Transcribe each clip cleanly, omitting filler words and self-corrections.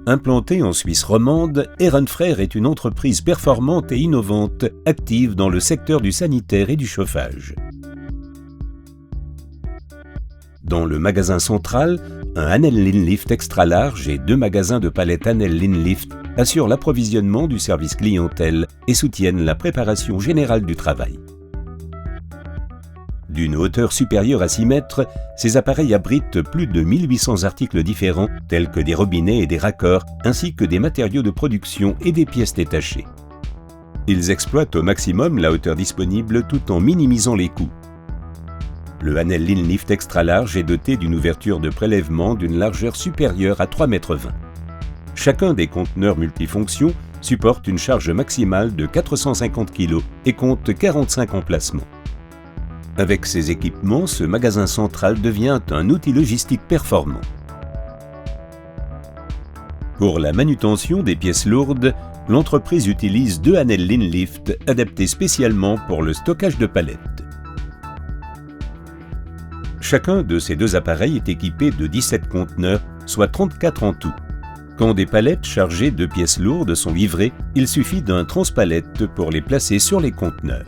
Implantée en Suisse romande, Ehrenfrère est une entreprise performante et innovante, active dans le secteur du sanitaire et du chauffage. Dans le magasin central, un Hanel Linlift extra large et 2 magasins de palettes Hanel Linlift assurent l'approvisionnement du service clientèle et soutiennent la préparation générale du travail. D'une hauteur supérieure à 6 mètres, ces appareils abritent plus de 1800 articles différents, tels que des robinets et des raccords, ainsi que des matériaux de production et des pièces détachées. Ils exploitent au maximum la hauteur disponible tout en minimisant les coûts. Le Hanel Linlift extra large est doté d'une ouverture de prélèvement d'une largeur supérieure à 3,20 mètres. Chacun des conteneurs multifonctions supporte une charge maximale de 450 kg et compte 45 emplacements. Avec ces équipements, ce magasin central devient un outil logistique performant. Pour la manutention des pièces lourdes, l'entreprise utilise 2 Hanel Linlift adaptés spécialement pour le stockage de palettes. Chacun de ces 2 appareils est équipé de 17 conteneurs, soit 34 en tout. Quand des palettes chargées de pièces lourdes sont livrées, il suffit d'un transpalette pour les placer sur les conteneurs.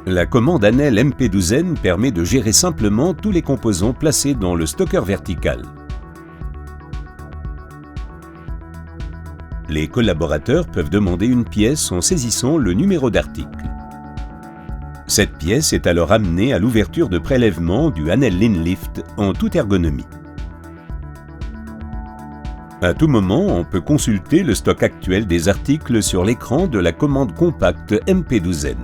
La commande Hanel MP12N permet de gérer simplement tous les composants placés dans le stockeur vertical. Les collaborateurs peuvent demander une pièce en saisissant le numéro d'article. Cette pièce est alors amenée à l'ouverture de prélèvement du Hanel Linlift en toute ergonomie. À tout moment, on peut consulter le stock actuel des articles sur l'écran de la commande compacte MP12N.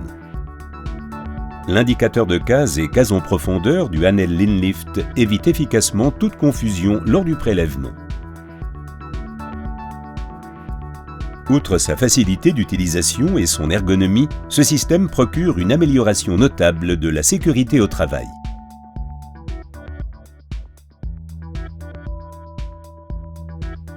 L'indicateur de case et case en profondeur du Hanel Linlift évite efficacement toute confusion lors du prélèvement. Outre sa facilité d'utilisation et son ergonomie, ce système procure une amélioration notable de la sécurité au travail.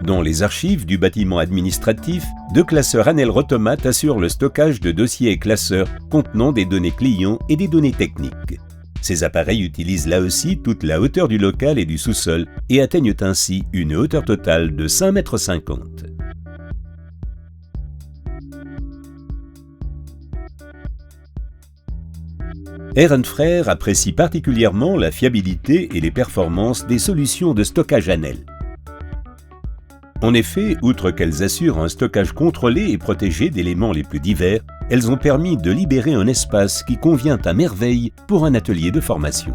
Dans les archives du bâtiment administratif, 2 classeurs Hanel Rotomat assurent le stockage de dossiers et classeurs contenant des données clients et des données techniques. Ces appareils utilisent là aussi toute la hauteur du local et du sous-sol et atteignent ainsi une hauteur totale de 5,50 mètres. Ehrenfrère apprécie particulièrement la fiabilité et les performances des solutions de stockage Hanel. En effet, outre qu'elles assurent un stockage contrôlé et protégé d'éléments les plus divers, elles ont permis de libérer un espace qui convient à merveille pour un atelier de formation.